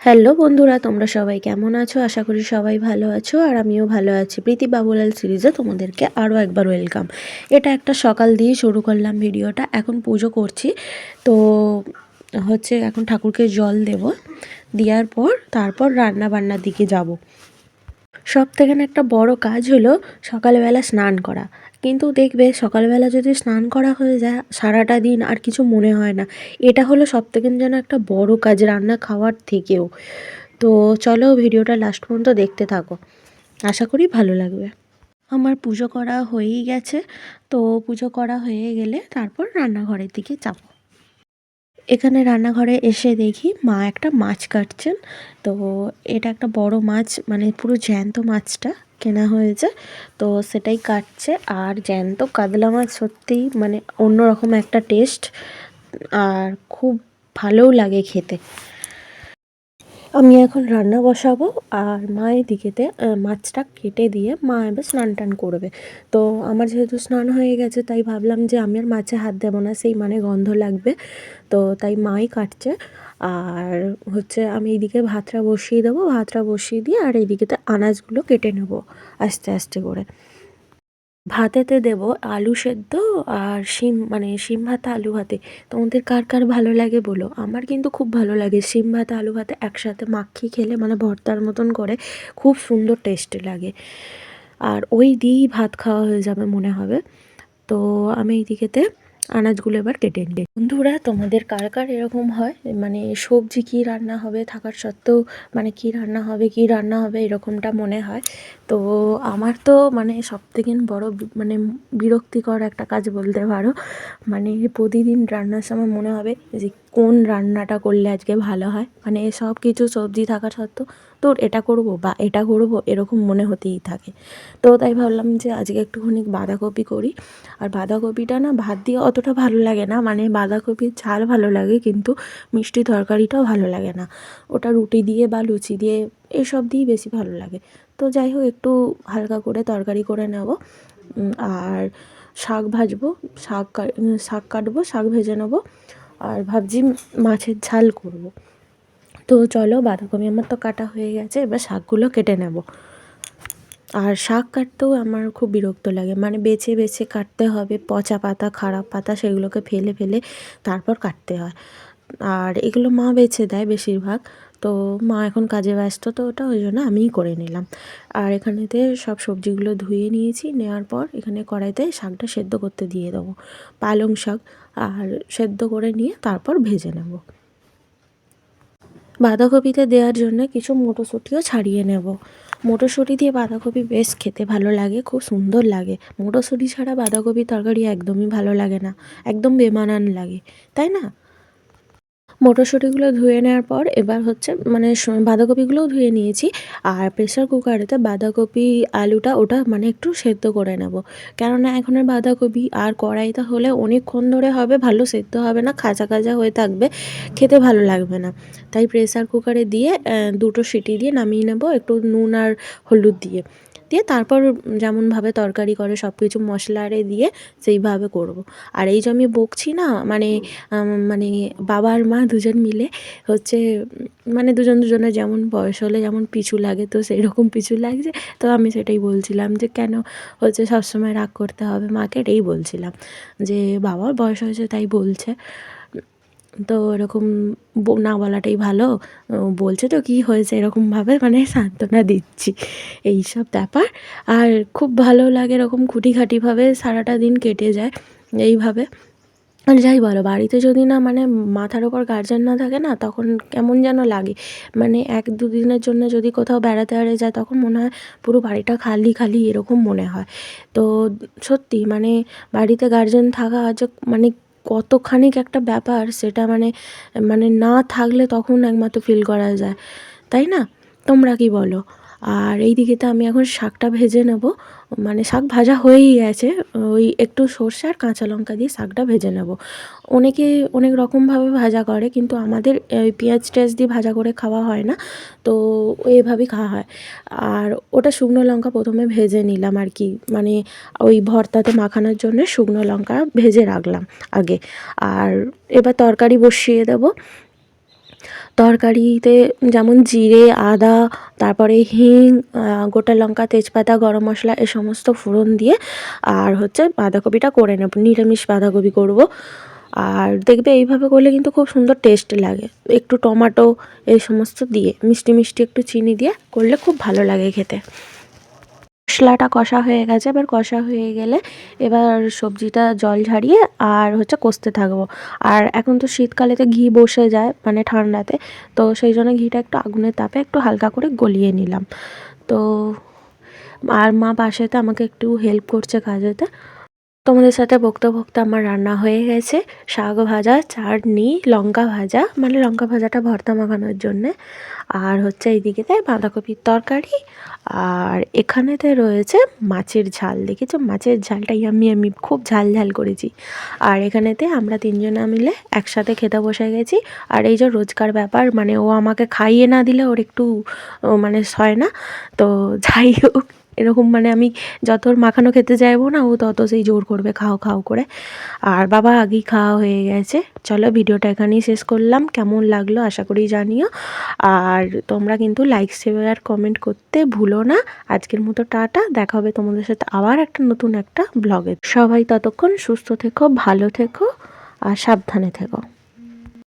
Hello বন্ধুরা, তোমরা সবাই কেমন আছো? আশা করি সবাই ভালো আছো আর আমিও ভালো আছি। প্রীতি বাবুলাল সিরিজে তোমাদেরকে আরও একবার ওয়েলকাম। এটা একটা সকাল দিয়ে শুরু করলাম ভিডিওটা। এখন পুজো করছি, তো এখন ঠাকুরকে জল দেব, দেওয়ার পর তারপর রান্না বান্নার দিকে যাব। সব থেকে একটা বড় কাজ হলো সকালবেলা স্নান করা। কিন্তু দেখবে সকালবেলা যদি স্নান করা হয়ে যায় সারাটা দিন আর কিছু মনে হয় না। এটা হলো সব থেকে যেন একটা বড় কাজ রান্না খাওয়ার থেকেও। তো চলো ভিডিওটা লাস্ট পর্যন্ত দেখতে থাকো, আশা করি ভালো লাগবে। আমার পুজো করা হয়েই গেছে, তো পুজো করা হয়ে গেলে তারপর রান্নাঘরের দিকে যাব। এখানে রান্নাঘরে এসে দেখি মা একটা মাছ কাটছেন। তো এটা একটা বড় মাছ, মানে পুরো জ্যান্ত মাছটা কেনা হয়েছে, তো সেটাই কাটছে। আর জ্যান্ত কাতলা মাছ সত্যিই মানে অন্যরকম একটা টেস্ট, আর খুব ভালোও লাগে খেতে। আমি এখন রান্না বসাবো আর মা এদিকেতে মাছটা কেটে দিয়ে মা এবার স্নান টান করবে। তো আমার যেহেতু স্নান হয়ে গেছে তাই ভাবলাম যে আমি আর মাছে হাত দেবো না, সেই মানে গন্ধ লাগবে। তো তাই মাই কাটছে। আর আমি এইদিকে ভাতটা বসিয়ে দেবো, ভাতটা বসিয়ে দিয়ে আর এইদিকেতে আনাজগুলো কেটে নেবো আস্তে আস্তে করে। ভাতেতে দেব আলু সেদ্ধ আর শিম, মানে শিম ভাতে আলু ভাতে। তোমাদের কার কার ভালো লাগে বলো। আমার কিন্তু খুব ভালো লাগে শিম ভাতে আলু ভাতে একসাথে মাখিয়ে খেলে, মানে ভর্তার মতন করে খুব সুন্দর টেস্টি লাগে। আর ওই দিয়েই ভাত খাওয়া হয়ে যাবে মনে হবে। তো আমি এইদিকেতে আনাজগুলো এবার কেটে নিই। বন্ধুরা, তোমাদের কার কার এরকম হয়, মানে সবজি কী রান্না হবে থাকার সত্ত্বেও মানে কী রান্না হবে এরকমটা মনে হয়। তো আমার তো মানে সবথেকে বড় মানে বিরক্তিকর একটা কাজ বলতে পারো। মানে প্রতিদিন রান্নার সময় মনে হবে যে কোন রান্নাটা করলে আজকে ভালো হয়, মানে সব কিছু সবজি থাকা সত্ত্বেও তোর এটা করব বা এটা করব এরকম মনে হতেই থাকে। তো তাই ভাবলাম যে আজকে একটুখানি বাঁধাকপি করি। আর বাঁধাকপিটা না ভাত দিয়ে অতটা ভালো লাগে না, মানে বাঁধাকপির ঝাল ভালো লাগে কিন্তু মিষ্টি তরকারিটাও ভালো লাগে না। ওটা রুটি দিয়ে বা লুচি দিয়ে এসব দিয়েই বেশি ভালো লাগে। তো যাই হোক, একটু হালকা করে তরকারি করে নেব। আর শাক ভাজবো, শাক কাটবো, শাক ভেজে নেবো। আর ভাবছি মাছের ঝাল করব। তো চলো, বাঁধাকপি আমার তো কাটা হয়ে গেছে, এবার শাকগুলো কেটে নেব। আর শাক কাটতেও আমার খুব বিরক্ত লাগে, মানে বেছে বেছে কাটতে হবে, পচা পাতা খারাপ পাতা সেগুলোকে ফেলে ফেলে তারপর কাটতে হয়। আর এগুলো মা বেছে দেয় বেশিরভাগ। তো মা এখন কাজে ব্যস্ত, তো ওটা ওই জন্য আমিই করে নিলাম। আর এখানেতে সব সবজিগুলো ধুয়ে নিয়েছি, নেওয়ার পর এখানে কড়াইতে শাকটা সেদ্ধ করতে দিয়ে দেবো, পালং শাক। আর সেদ্ধ করে নিয়ে তারপর ভেজে নেব। বাঁধাকপিতে দেওয়ার জন্য কিছু মটরশুঁটিও ছাড়িয়ে নেব। মটরশুঁটি দিয়ে বাঁধাকপি বেশ খেতে ভালো লাগে, খুব সুন্দর লাগে। মটরশুঁটি ছাড়া বাঁধাকপির তরকারি একদমই ভালো লাগে না, একদম বেমানান লাগে, তাই না? মটরশুঁটিগুলো ধুয়ে নেওয়ার পর এবার মানে বাঁধাকপিগুলোও ধুয়ে নিয়েছি। আর প্রেসার কুকারেতে বাঁধাকপি আলুটা ওটা মানে একটু সেদ্ধ করে নেব। কেননা এখনের বাঁধাকপি আর কড়াইতে হলে অনেকক্ষণ ধরে হবে, ভালো সেদ্ধ হবে না, খাঁচা খাঁচা হয়ে থাকবে, খেতে ভালো লাগবে না। তাই প্রেসার কুকারে দিয়ে দুটো সিটি দিয়ে নামিয়ে নেব, একটু নুন আর হলুদ দিয়ে দিয়ে তারপর যেমনভাবে তরকারি করে সব কিছু মশলা আরে দিয়ে সেইভাবে করব। আর এই যে আমি বকছি না, মানে মানে বাবা আর মা দুজন মিলে মানে দুজনের যেমন বয়স হলে যেমন পিছু লাগে, তো সেই রকম পিছু লাগছে। তো আমি সেটাই বলছিলাম যে কেন সবসময় রাগ করতে হবে মাকে, এটাই বলছিলাম যে বাবার বয়স হয়েছে তাই বলছে। তো এরকম না বলাটাই ভালো। বলছে তো কী হয়েছে এরকমভাবে মানে সান্ত্বনা দিচ্ছি, এই সব ব্যাপার। আর খুব ভালো লাগে এরকম খুঁটিখাটিভাবে সারাটা দিন কেটে যায় এইভাবে। আর যাই বলো, বাড়িতে যদি না মানে মাথার ওপর গার্জেন না থাকে না, তখন কেমন যেন লাগে। মানে 1-2 দিনের জন্য যদি কোথাও বেড়াতে যায় তখন মনে হয় পুরো বাড়িটা খালি খালি এরকম মনে হয়। তো সত্যি মানে বাড়িতে গার্জেন থাকা যে মানে কতখানিক একটা ব্যাপার, সেটা মানে মানে না থাকলে তখন একমাত্র ফিল করা যায়, তাই না? তোমরা কি বলো? আর এই দিকে তো আমি এখন শাকটা ভেজে নেব, মানে শাক ভাজা হয়েই গেছে। ওই একটু সর্ষে আর কাঁচা লঙ্কা দিয়ে শাকটা ভেজে নেব। অনেকে অনেক রকমভাবে ভাজা করে, কিন্তু আমাদের ওই পেঁয়াজ টেয়াজ দিয়ে ভাজা করে খাওয়া হয় না, তো এভাবেই খাওয়া হয়। আর ওটা শুকনো লঙ্কা প্রথমে ভেজে নিলাম আর কি, মানে ওই ভর্তাতে মাখানোর জন্য শুকনো লঙ্কা ভেজে রাখলাম আগে। আর এবার তরকারি বসিয়ে দেব। তরকারিতে যেমন জিরে, আদা, তারপরে হিং, গোটা লঙ্কা, তেজপাতা, গরম মশলা এ সমস্ত ফোড়ন দিয়ে আর হচ্ছে বাঁধাকপিটা করে নেব। নিরামিষ বাঁধাকপি করব। আর দেখবে এইভাবে করলে কিন্তু খুব সুন্দর টেস্ট লাগে। একটু টমেটো এই সমস্ত দিয়ে মিষ্টি মিষ্টি একটু চিনি দিয়ে করলে খুব ভালো লাগে খেতে। মশলাটা কষা হয়ে গেছে, এবার কষা হয়ে গেলে এবার সবজিটা জল ঝারিয়ে আর হচ্ছে কষতে থাকবো। আর এখন তো শীতকালেতে ঘি বসে যায় মানে ঠান্ডাতে, তো সেই জন্য ঘিটা একটু আগুনের তাপে একটু হালকা করে গলিয়ে নিলাম। তো আর মা পাশেতে আমাকে একটু হেল্প করছে কাজেতে। তোমাদের সাথে বকতে বকতে আমার রান্না হয়ে গেছে। শাক ভাজা, চাটনি, লঙ্কা ভাজা মানে লঙ্কা ভাজাটা ভর্তা মাখানোর জন্যে, আর হচ্ছে এইদিকেতে বাঁধাকপির তরকারি, আর এখানেতে রয়েছে মাছের ঝাল। দেখেছো মাছের ঝালটা ইয়াম্মি ইয়াম্মি, খুব ঝাল ঝাল করেছি। আর এখানেতে আমরা তিনজনা মিলে একসাথে খেতে বসে গেছি। আর এই যে রোজকার ব্যাপার, মানে ও আমাকে খাইয়ে না দিলে ওর একটু মানে সয় না। তো যাই হোক, এরকম মানে আমি যত ওর মাখানো খেতে চাইবো না, ও তত সেই জোর করবে খাও খাও করে। আর বাবা আগেই খাওয়া হয়ে গেছে। চলো ভিডিওটা এখানেই শেষ করলাম। কেমন লাগলো আশা করি জানিও। আর তোমরা কিন্তু লাইক, শেয়ার, কমেন্ট করতে ভুলো না। আজকের মতো টাটা, দেখা হবে তোমাদের সাথে আবার একটা নতুন একটা ব্লগে। সবাই ততক্ষণ সুস্থ থেকো, ভালো থেকো আর সাবধানে থেকো।